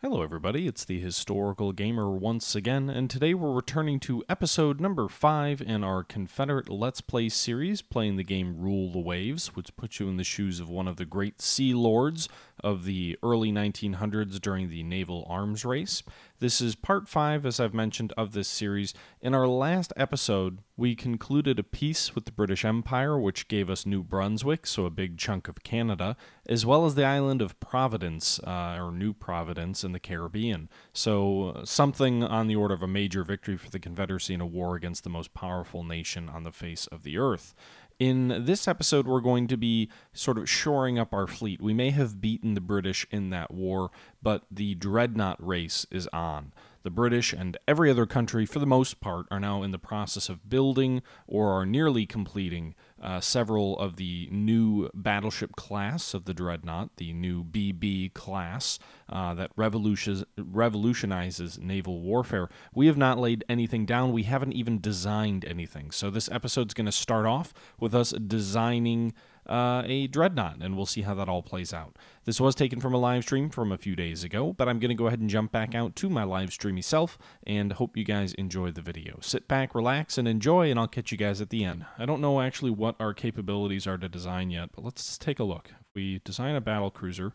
Hello everybody, it's the Historical Gamer once again, and today we're returning to episode number 5 in our Confederate Let's Play series, playing the game Rule the Waves, which puts you in the shoes of one of the great sea lords of the early 1900s during the naval arms race. This is part 5, as I've mentioned, of this series. In our last episode, we concluded a peace with the British Empire, which gave us New Brunswick, so a big chunk of Canada, as well as the island of Providence, or New Providence in the Caribbean. So something on the order of a major victory for the Confederacy in a war against the most powerful nation on the face of the earth. In this episode, we're going to be sort of shoring up our fleet. We may have beaten the British in that war, but the Dreadnought race is on. The British and every other country, for the most part, are now in the process of building or are nearly completing several of the new battleship class of the Dreadnought, the new BB class that revolutionizes naval warfare. We have not laid anything down. We haven't even designed anything. So this episode's going to start off with us designing a Dreadnought, and we'll see how that all plays out. This was taken from a live stream from a few days ago, but I'm going to go ahead and jump back out to my live streamy self, and hope you guys enjoy the video. Sit back, relax, and enjoy, and I'll catch you guys at the end. I don't know actually what our capabilities are to design yet, but let's take a look. If we design a battle cruiser,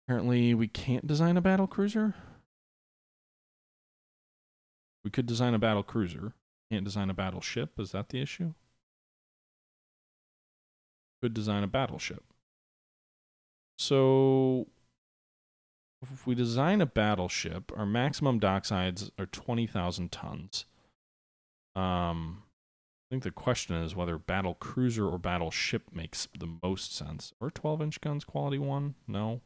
apparently we can't design a battle cruiser. We could design a battle cruiser. Can't design a battleship. Is that the issue? Could design a battleship. So if we design a battleship, our maximum dock size are 20,000 tons. I think the question is whether battle cruiser or battleship makes the most sense. Or 12-inch guns quality 1? No.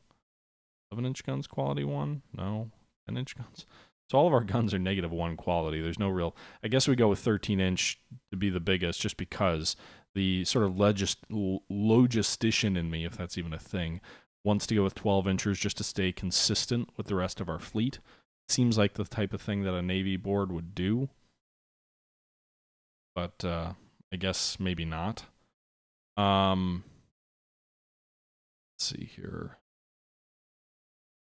11-inch guns quality 1? No. 10-inch guns? So all of our guns are -1 quality. There's no real... I guess we go with 13-inch to be the biggest just because the sort of logistician in me, if that's even a thing, wants to go with 12 inchers just to stay consistent with the rest of our fleet. Seems like the type of thing that a Navy board would do. But I guess maybe not. Let's see here.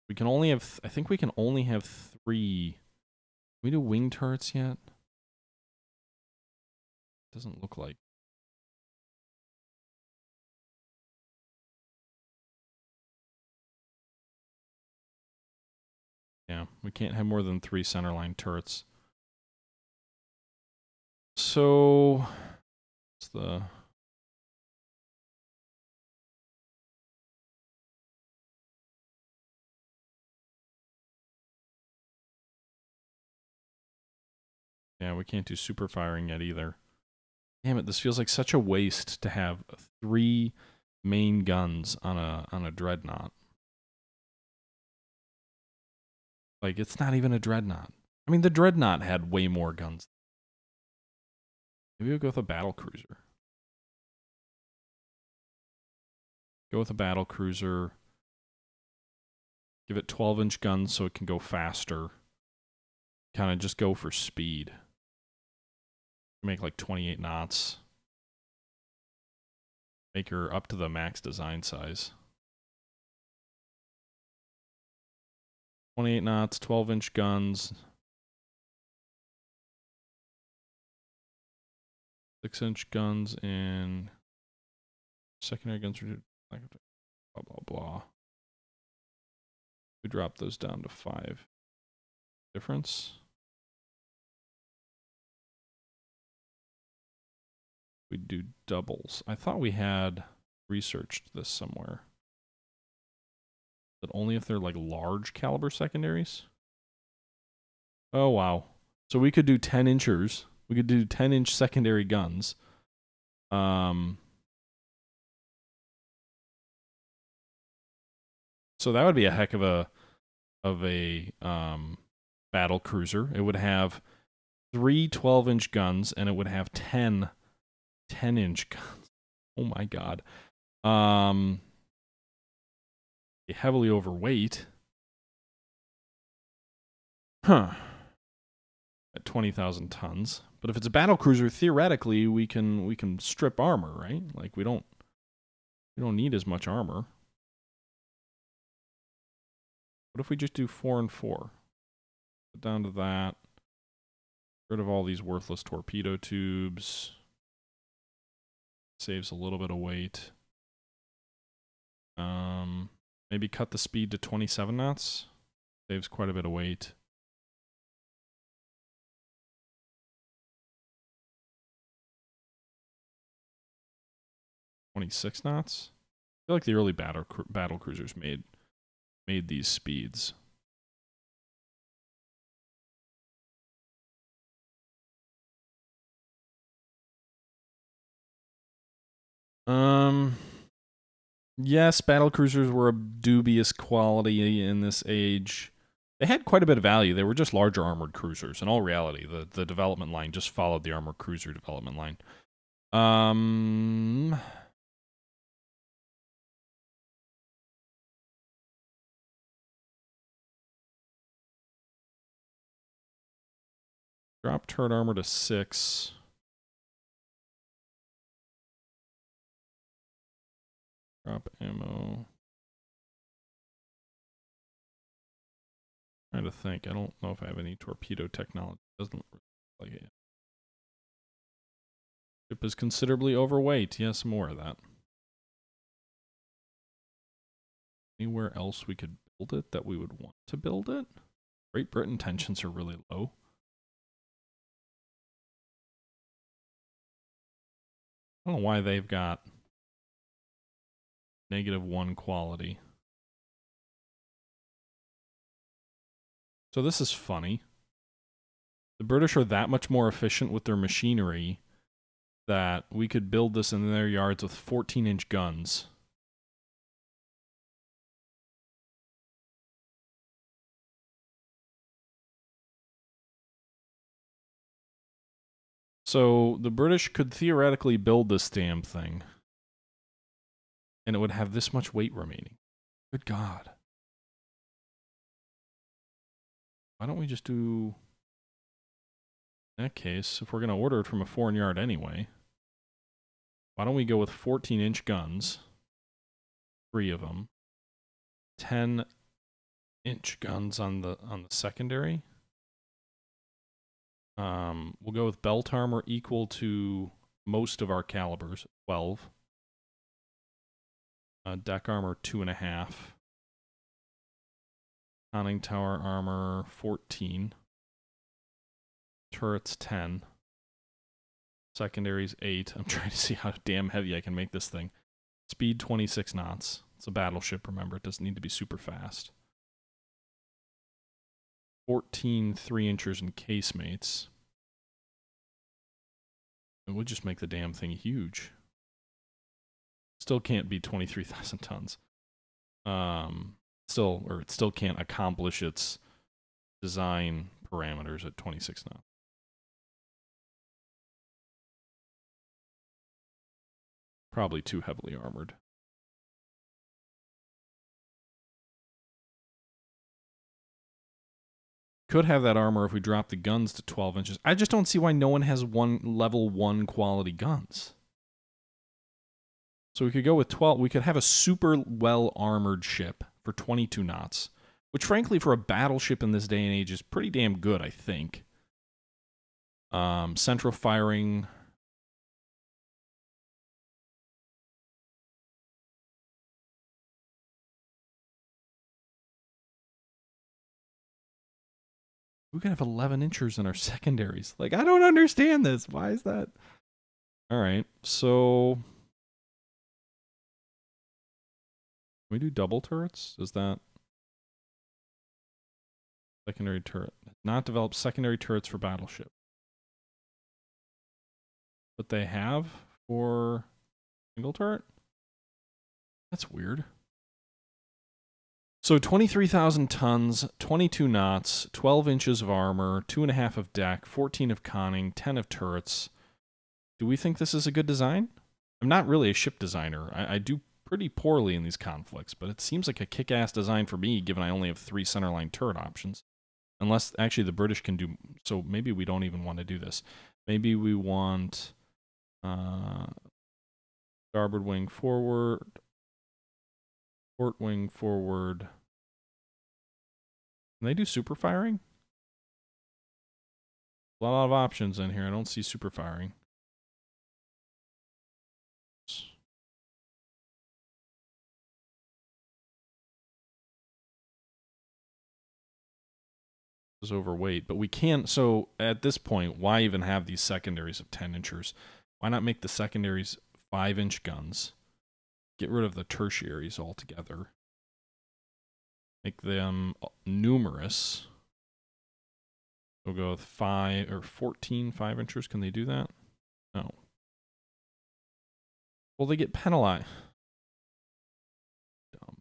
We can only have... I think we can only have 3... Can we do wing turrets yet? Doesn't look like. Yeah, we can't have more than 3 centerline turrets. So, what's the... Yeah, we can't do super firing yet either. Damn it, this feels like such a waste to have 3 main guns on a Dreadnought. Like, it's not even a Dreadnought. I mean, the Dreadnought had way more guns. Maybe we'll go with a battle cruiser. Go with a battle cruiser. Give it 12-inch guns so it can go faster. Kind of just go for speed. Make like 28 knots. Make her up to the max design size. 28 knots, 12-inch guns. 6-inch guns and secondary guns are blah blah blah. We drop those down to 5. Difference. We do doubles. I thought we had researched this somewhere. But only if they're like large caliber secondaries? Oh wow. So we could do 10 inchers. We could do 10-inch secondary guns. So that would be a heck of a battle cruiser. It would have 3 12-inch guns and it would have 10 10-inch guns. Oh my god. Heavily overweight. Huh. At 20,000 tons. But if it's a battle cruiser, theoretically we can strip armor, right? Like we don't need as much armor. What if we just do 4 and 4? Put down to that. Rid of all these worthless torpedo tubes. Saves a little bit of weight. Maybe cut the speed to 27 knots. Saves quite a bit of weight. .26 knots. I feel like the early battle cruisers made these speeds. Yes, battle cruisers were of dubious quality in this age. They had quite a bit of value. They were just larger armored cruisers. In all reality, the development line just followed the armored cruiser development line. Drop turret armor to 6. Drop ammo. Trying to think. I don't know if I have any torpedo technology. Doesn't look like it. Ship is considerably overweight. Yes, more of that. Anywhere else we could build it that we would want to build it? Great Britain tensions are really low. I don't know why they've got -1 quality. So this is funny. The British are that much more efficient with their machinery that we could build this in their yards with 14-inch guns. So the British could theoretically build this damn thing, and it would have this much weight remaining. Good God. Why don't we just do... In that case, if we're going to order it from a foreign yard anyway, why don't we go with 14-inch guns, 3 of them, 10-inch guns on the secondary. We'll go with belt armor equal to most of our calibers, 12. Deck armor 2.5. Conning tower armor 14. Turrets 10. Secondaries 8. I'm trying to see how damn heavy I can make this thing. Speed 26 knots. It's a battleship, remember. It doesn't need to be super fast. 14 3-inchers and casemates. It would just make the damn thing huge. Still can't be 23,000 tons. It still can't accomplish its design parameters at 26 knots. Probably too heavily armored. Could have that armor if we drop the guns to 12 inches. I just don't see why no one has level 1 quality guns. So we could go with 12. We could have a super well-armored ship for 22 knots, which frankly for a battleship in this day and age is pretty damn good, I think. Central firing. We could have 11 inchers in our secondaries. Like, I don't understand this. Why is that? All right, so... Can we do double turrets? Is that... Secondary turret. Not develop secondary turrets for battleship. But they have for single turret? That's weird. So 23,000 tons, 22 knots, 12 inches of armor, 2.5 of deck, 14 of conning, 10 of turrets. Do we think this is a good design? I'm not really a ship designer. I do pretty poorly in these conflicts, but it seems like a kick-ass design for me, given I only have 3 centerline turret options. Unless, actually, the British can do... So maybe we don't even want to do this. Maybe we want... starboard wing forward... Port wing forward... Can they do super firing? A lot of options in here. I don't see super firing. Is overweight, but we can't. So at this point, why even have these secondaries of 10 inchers? Why not make the secondaries 5-inch guns? Get rid of the tertiaries altogether. Make them numerous. We'll go with 5 or 14 5-inchers. Can they do that? No. Well, they get penalized. Dumb.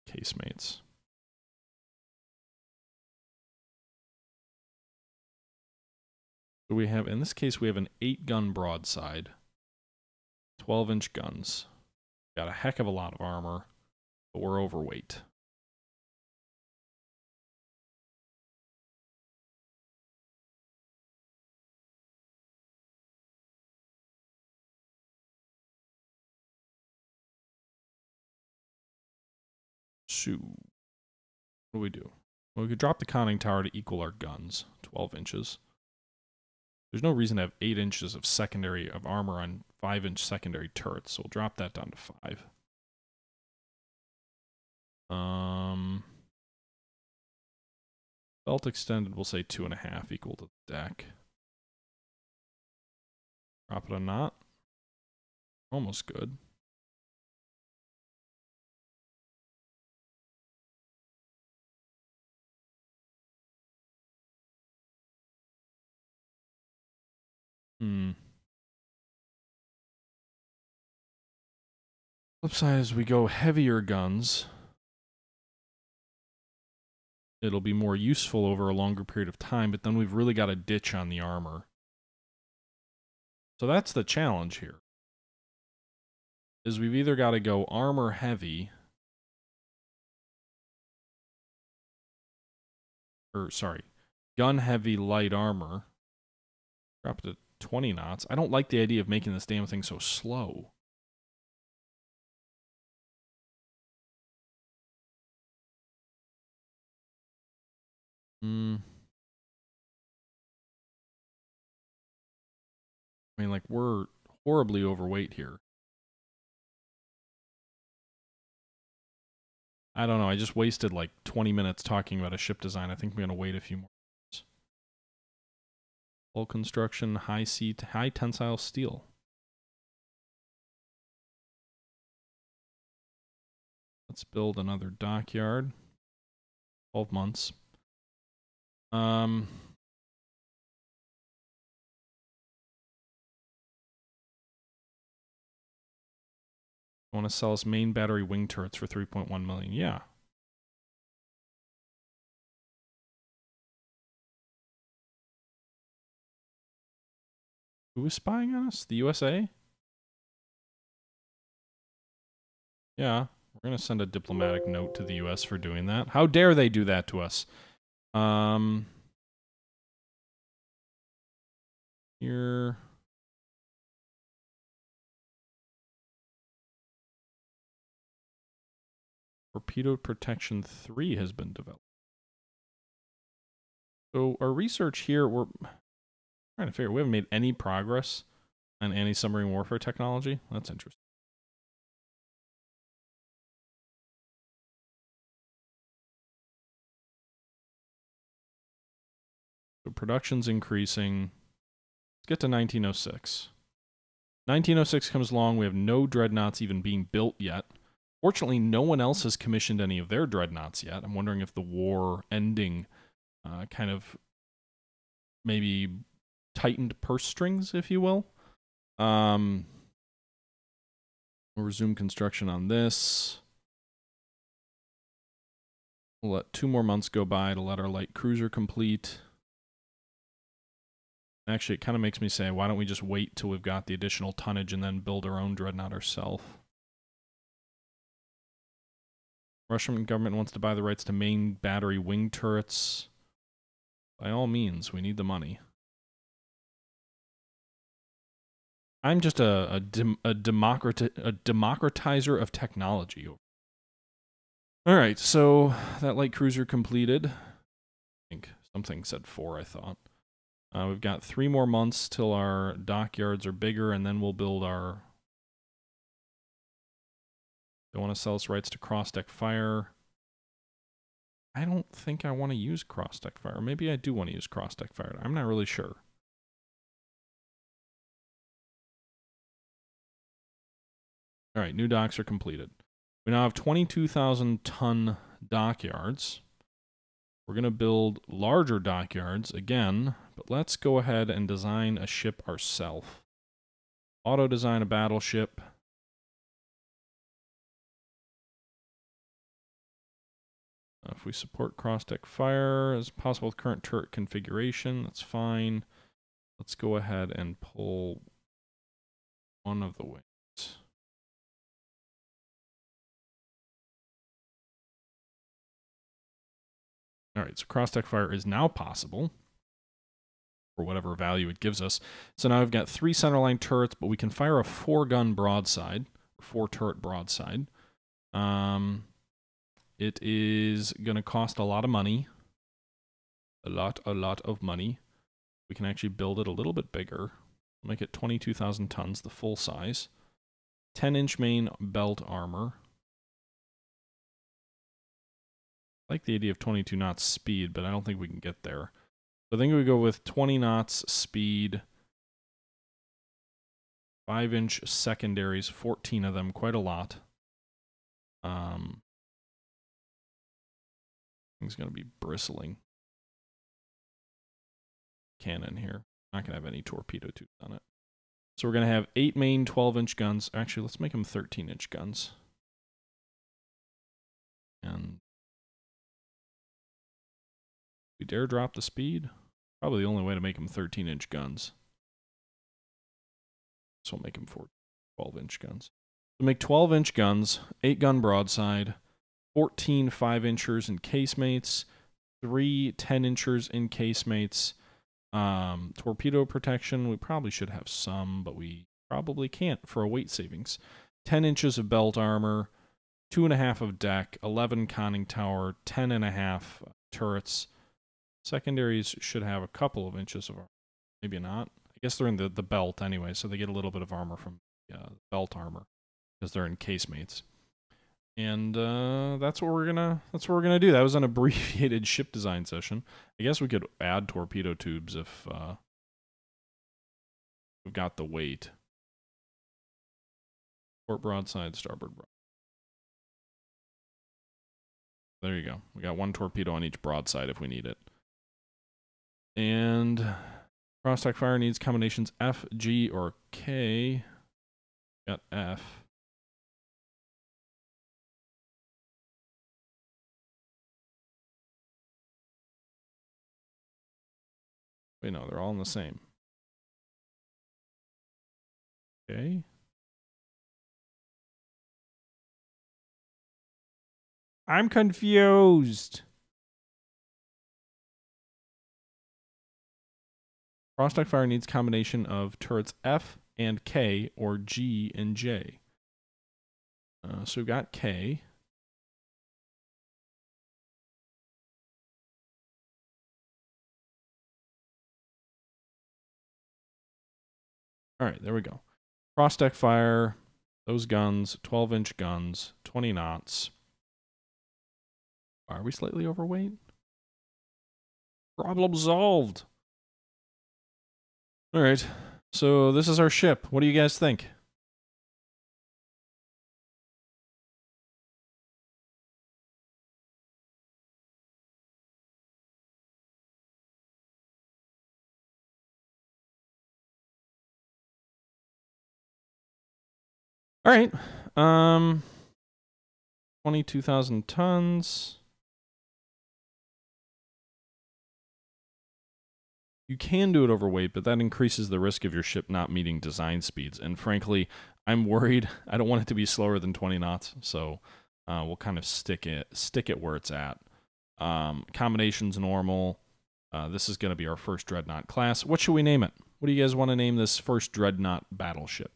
Casemates. So we have, in this case, we have an 8-gun broadside. 12-inch guns. Got a heck of a lot of armor, but we're overweight. So, what do we do? Well, we could drop the conning tower to equal our guns, 12 inches. There's no reason to have 8 inches of secondary of armor on 5-inch secondary turrets, so we'll drop that down to 5. Belt extended, we'll say 2.5 equal to the deck. Drop it a knot. Almost good. Flip side is we go heavier guns. It'll be more useful over a longer period of time, but then we've really got a ditch on the armor. So that's the challenge here. Is we've either got to go armor heavy, or sorry, gun heavy light armor. Drop it to 20 knots. I don't like the idea of making this damn thing so slow. I mean, like, we're horribly overweight here. I don't know. I just wasted like 20 minutes talking about a ship design. I think I'm going to wait a few more minutes. Hull construction, high tensile steel. Let's build another dockyard. 12 months. Want to sell us main battery wing turrets for 3.1 million. Yeah. Who is spying on us? The USA? Yeah. We're going to send a diplomatic note to the US for doing that. How dare they do that to us? Here. Torpedo Protection 3 has been developed. So our research here, we're trying to figure, we haven't made any progress on anti-submarine warfare technology. That's interesting. So production's increasing. Let's get to 1906. 1906 comes along. We have no dreadnoughts even being built yet. Fortunately, no one else has commissioned any of their dreadnoughts yet. I'm wondering if the war ending kind of maybe tightened purse strings, if you will. We'll resume construction on this. We'll let 2 more months go by to let our light cruiser complete. Actually, it kind of makes me say, why don't we just wait till we've got the additional tonnage and then build our own dreadnought ourselves? Russian government wants to buy the rights to main battery wing turrets. By all means, we need the money. I'm just a democratizer of technology. All right, so that light cruiser completed. I think something said 4, I thought. We've got 3 more months till our dockyards are bigger, and then we'll build our... Don't want to sell us rights to cross-deck fire. I don't think I want to use cross-deck fire. Maybe I do want to use cross-deck fire. I'm not really sure. All right, new docks are completed. We now have 22,000-ton dockyards. We're going to build larger dockyards again, but let's go ahead and design a ship ourselves. Auto-design a battleship. If we support cross-deck fire as possible with current turret configuration, that's fine. Let's go ahead and pull one of the wings. All right, so cross-deck fire is now possible for whatever value it gives us. So now I've got 3 centerline turrets, but we can fire a 4-gun broadside, 4-turret broadside. It is going to cost a lot of money. A lot of money. We can actually build it a little bit bigger. Make it 22,000 tons, the full size. 10-inch main belt armor. I like the idea of 22 knots speed, but I don't think we can get there. So I think we go with 20 knots speed. 5-inch secondaries, 14 of them, quite a lot. Thing's going to be bristling. Cannon here. Not going to have any torpedo tubes on it. So we're going to have 8 main 12-inch guns. Actually, let's make them 13-inch guns. And we dare drop the speed? Probably the only way to make them 13-inch guns. So we'll make them 12-inch guns. So make 12-inch guns, 8-gun broadside, 14 5-inchers in casemates, 3 10-inchers in casemates. Torpedo protection, we probably should have some, but we probably can't for a weight savings. 10 inches of belt armor, 2.5 of deck, 11 conning tower, 10.5 turrets. Secondaries should have a couple of inches of armor. Maybe not. I guess they're in the belt anyway, so they get a little bit of armor from belt armor because they're in casemates. And that's what we're gonna do. That was an abbreviated ship design session. I guess we could add torpedo tubes if we've got the weight. Port broadside, starboard broadside. There you go. We got 1 torpedo on each broadside if we need it. And cross-deck fire needs combinations F, G, or K. Got F. Wait, no, they're all in the same. Okay. I'm confused. Cross-deck fire needs combination of turrets F and K or G and J. So we've got K. All right, there we go. Cross-deck fire, those guns, 12-inch guns, 20 knots. Are we slightly overweight? Problem solved. All right, so this is our ship. What do you guys think? All right, 22,000 tons. You can do it overweight, but that increases the risk of your ship not meeting design speeds. And frankly, I'm worried. I don't want it to be slower than 20 knots, so we'll kind of stick it where it's at. Combinations normal. This is going to be our first Dreadnought class. What should we name it? What do you guys want to name this first Dreadnought battleship?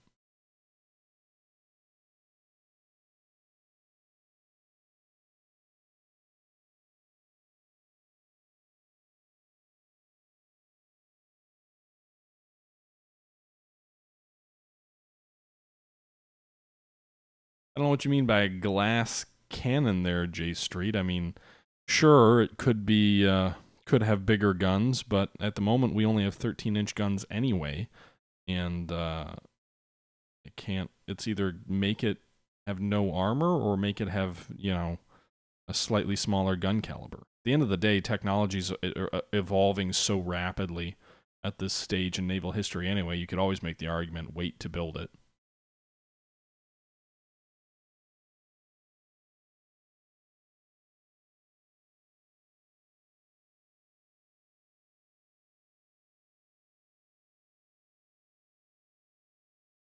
I don't know what you mean by a glass cannon there, J Street. I mean, sure, it could be, could have bigger guns, but at the moment we only have 13-inch guns anyway, and it can't. It's either make it have no armor or make it have, you know, a slightly smaller gun caliber. At the end of the day, technology's evolving so rapidly at this stage in naval history anyway. You could always make the argument, wait to build it.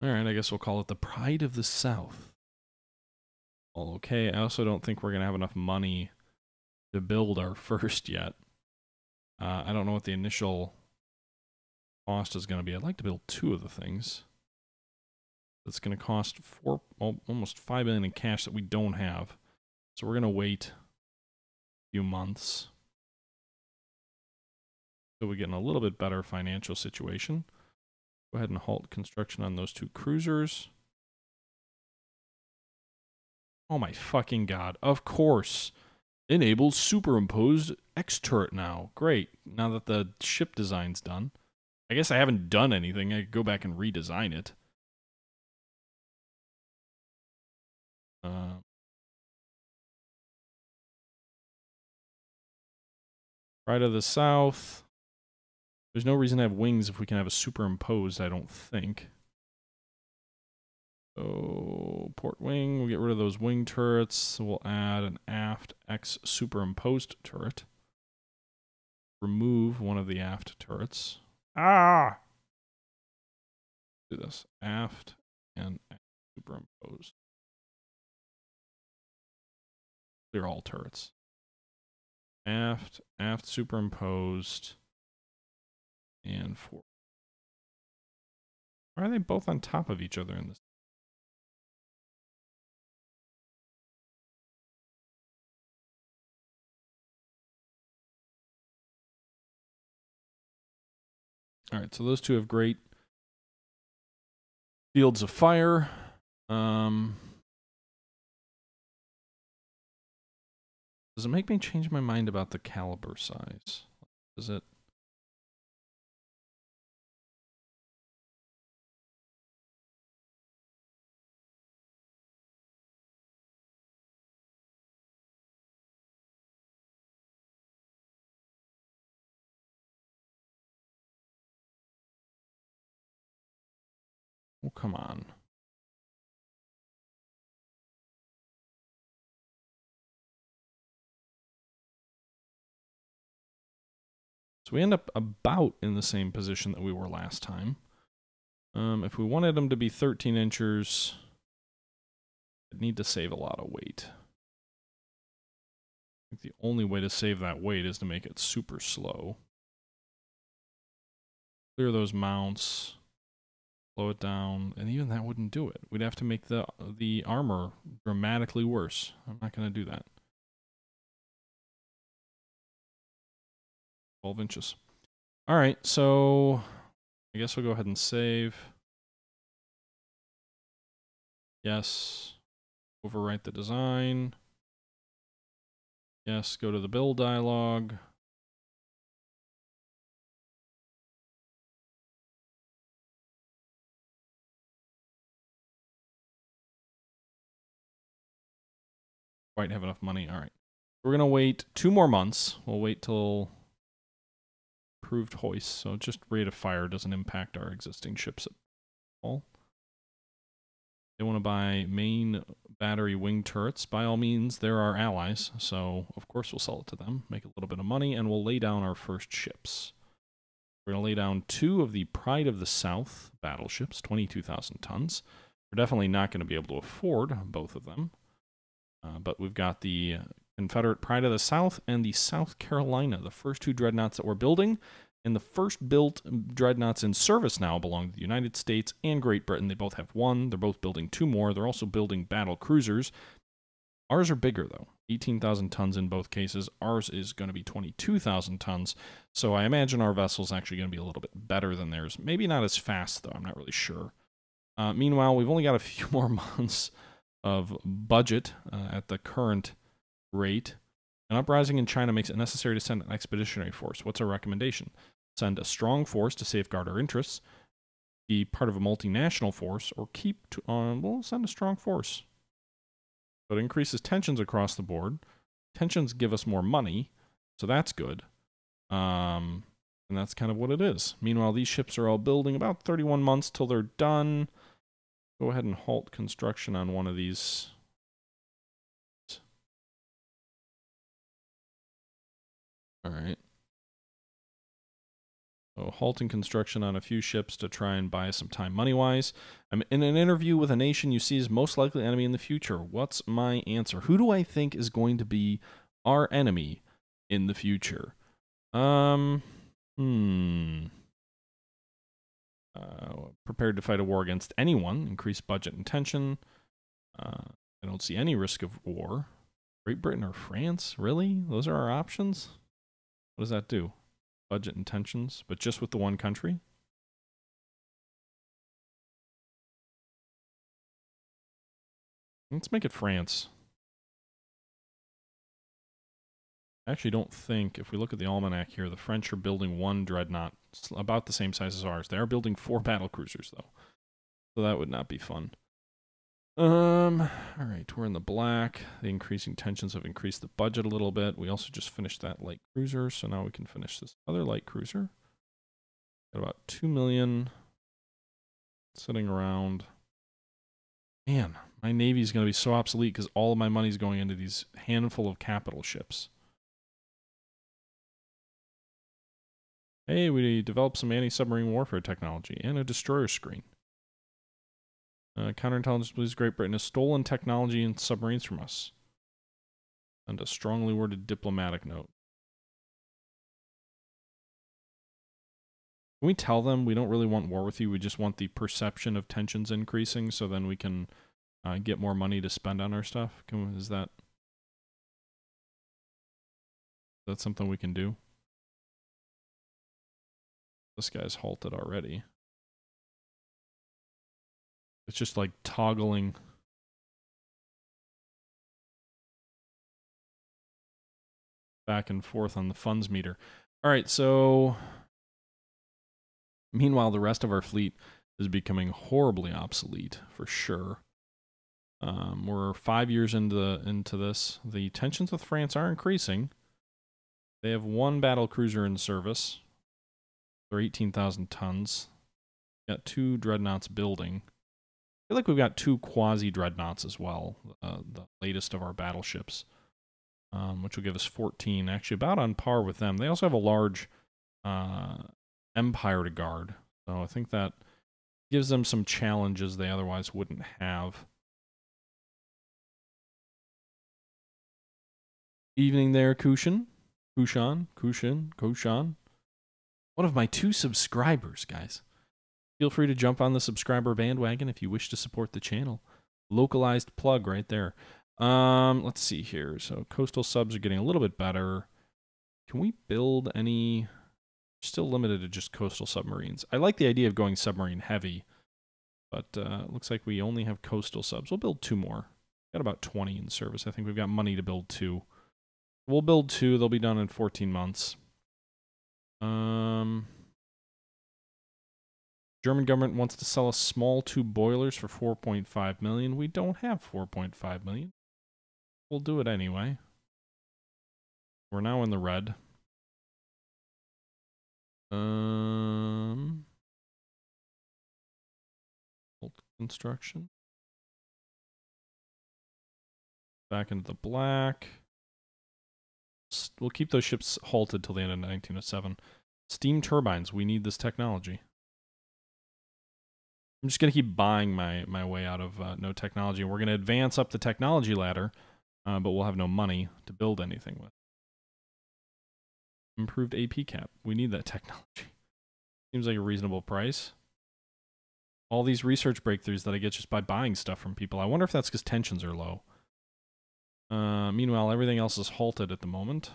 Alright, I guess we'll call it the Pride of the South. Well, okay, I also don't think we're going to have enough money to build our first yet. I don't know what the initial cost is going to be. I'd like to build 2 of the things. It's going to cost almost $5 million in cash that we don't have. So we're going to wait a few months so we get in a little bit better financial situation. Go ahead and halt construction on those 2 cruisers. Oh my fucking god. Of course. Enables superimposed X turret now. Great. Now that the ship design's done. I guess I haven't done anything. I could go back and redesign it. Pride of the South. There's no reason to have wings if we can have a superimposed, I don't think. So, port wing, we'll get rid of those wing turrets. So we'll add an aft X superimposed turret. Remove one of the aft turrets. Ah! Do this. Aft and superimposed. Clear all turrets. Aft superimposed. And 4. Why are they both on top of each other in this? Alright, so those 2 have great fields of fire. Does it make me change my mind about the caliber size? Does it? Oh, come on. So we end up about in the same position that we were last time. If we wanted them to be 13 inchers, I'd need to save a lot of weight. I think the only way to save that weight is to make it super slow. Clear those mounts. Slow it down, and even that wouldn't do it. We'd have to make the armor dramatically worse. I'm not going to do that. 12 inches. All right, so I guess we'll go ahead and save. Yes. Overwrite the design. Yes, go to the build dialog. Quite have enough money. All right. We're going to wait 2 more months. We'll wait till approved hoist. So just rate of fire doesn't impact our existing ships at all. They want to buy main battery wing turrets. By all means, they're our allies. So, of course, we'll sell it to them, make a little bit of money, and we'll lay down our first ships. We're going to lay down 2 of the Pride of the South battleships, 22,000 tons. We're definitely not going to be able to afford both of them. But we've got the Confederate Pride of the South and the South Carolina, the first two dreadnoughts that we're building. And the first built dreadnoughts in service now belong to the United States and Great Britain. They both have one. They're both building two more. They're also building battle cruisers. Ours are bigger, though. 18,000 tons in both cases. Ours is going to be 22,000 tons. So I imagine our vessel's actually going to be a little bit better than theirs. Maybe not as fast, though. I'm not really sure. Meanwhile, we've only got a few more months of budget at the current rate. An uprising in China makes it necessary to send an expeditionary force. What's our recommendation? Send a strong force to safeguard our interests, be part of a multinational force, or we'll send a strong force. So it increases tensions across the board. Tensions give us more money, so that's good. And that's kind of what it is. Meanwhile, these ships are all building about 31 months till they're done. Go ahead and halt construction on one of these. All right. So halting construction on a few ships to try and buy some time money-wise. I'm in an interview with a nation you see as most likely enemy in the future. What's my answer? Who do I think is going to be our enemy in the future? Prepared to fight a war against anyone. Increased budget and tension. I don't see any risk of war. Great Britain or France? Really? Those are our options? What does that do? Budget and tensions, but just with the one country? Let's make it France. I actually don't think, if we look at the almanac here, the French are building one dreadnought, about the same size as ours. They are building 4 battle cruisers, though. So that would not be fun. Alright, we're in the black. The increasing tensions have increased the budget a little bit. We also just finished that light cruiser, so now we can finish this other light cruiser. Got about 2 million sitting around. Man, my Navy's going to be so obsolete because all of my money's going into these handful of capital ships. Hey, we developed some anti-submarine warfare technology and a destroyer screen. Counterintelligence believes Great Britain has stolen technology and submarines from us. And a strongly worded diplomatic note. Can we tell them we don't really want war with you, we just want the perception of tensions increasing so then we can get more money to spend on our stuff? Is that something we can do? This guy's halted already. It's just like toggling. Back and forth on the funds meter. All right, so meanwhile, the rest of our fleet is becoming horribly obsolete for sure. We're 5 years into this. The tensions with France are increasing. They have 1 battle cruiser in service. They're 18,000 tons. Got 2 dreadnoughts building. I feel like we've got 2 quasi-dreadnoughts as well, the latest of our battleships, which will give us 14, actually about on par with them. They also have a large empire to guard, so I think that gives them some challenges they otherwise wouldn't have. Evening there, Kushan. Kushan. One of my 2 subscribers, guys. Feel free to jump on the subscriber bandwagon if you wish to support the channel. Localized plug right there. Let's see here. So coastal subs are getting a little bit better. Can we build any? Still limited to just coastal submarines. I like the idea of going submarine heavy, but looks like we only have coastal subs. We'll build 2 more. Got about 20 in service. I think we've got money to build 2. We'll build 2. They'll be done in 14 months. German government wants to sell us small 2 boilers for 4.5 million. We don't have 4.5 million. We'll do it anyway. We're now in the red. Construction. Back into the black. We'll keep those ships halted till the end of 1907. Steam turbines. We need this technology. I'm just going to keep buying my way out of no technology. We're going to advance up the technology ladder but we'll have no money to build anything with. Improved AP cap. We need that technology. Seems like a reasonable price. All these research breakthroughs that I get just by buying stuff from people. I wonder if that's because tensions are low. Meanwhile, everything else is halted at the moment.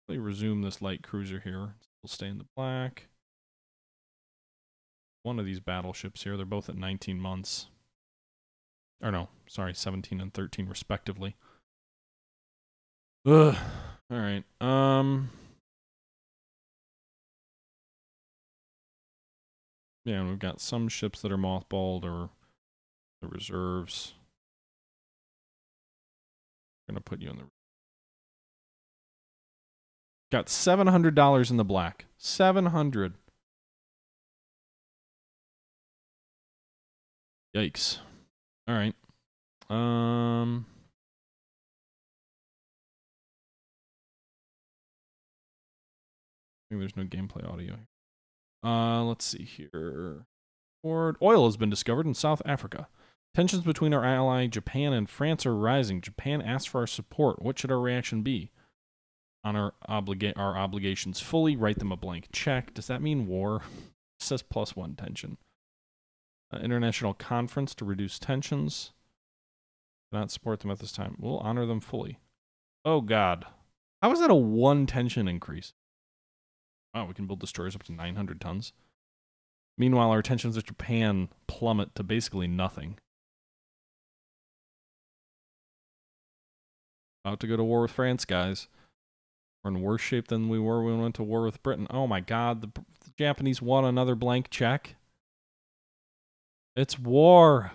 Let me resume this light cruiser here. We'll stay in the black. One of these battleships here, they're both at 19 months. Or no, sorry, 17 and 13 respectively. Ugh. All right. Yeah, and we've got some ships that are mothballed or the reserves. I'm gonna put you in the. Got $700 in the black. 700. Yikes. All right. I think there's no gameplay audio. Let's see here. Oil has been discovered in South Africa. Tensions between our ally Japan and France are rising. Japan asks for our support. What should our reaction be? Honor our obligations fully. Write them a blank check. Does that mean war? It says +1 tension. International conference to reduce tensions. Not support them at this time. We'll honor them fully. Oh God. How is that a 1 tension increase? Wow, we can build destroyers up to 900 tons. Meanwhile, our tensions with Japan plummet to basically nothing. About to go to war with France, guys. We're in worse shape than we were when we went to war with Britain. Oh my God, the Japanese won another blank check. It's war.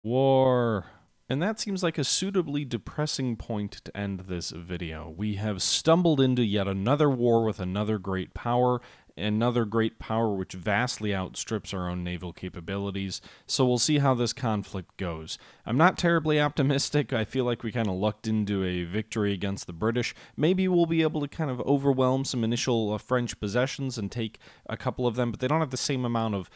War. And that seems like a suitably depressing point to end this video. We have stumbled into yet another war with another great power which vastly outstrips our own naval capabilities, so we'll see how this conflict goes. I'm not terribly optimistic. I feel like we kind of lucked into a victory against the British. Maybe we'll be able to kind of overwhelm some initial French possessions and take a couple of them, but they don't have the same amount of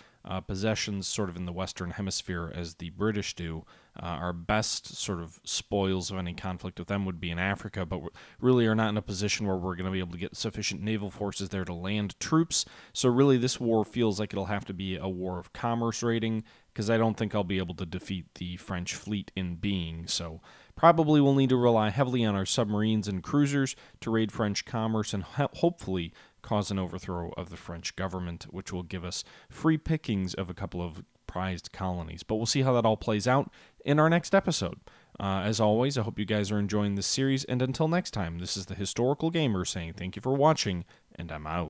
possessions sort of in the Western Hemisphere as the British do. Our best sort of spoils of any conflict with them would be in Africa, but we really are not in a position where we're going to be able to get sufficient naval forces there to land troops. So really this war feels like it'll have to be a war of commerce raiding, because I don't think I'll be able to defeat the French fleet in being. So probably we'll need to rely heavily on our submarines and cruisers to raid French commerce and hopefully cause an overthrow of the French government, which will give us free pickings of a couple of prized colonies. But we'll see how that all plays out in our next episode. As always, I hope you guys are enjoying this series, and until next time, this is the Historical Gamer saying thank you for watching, and I'm out.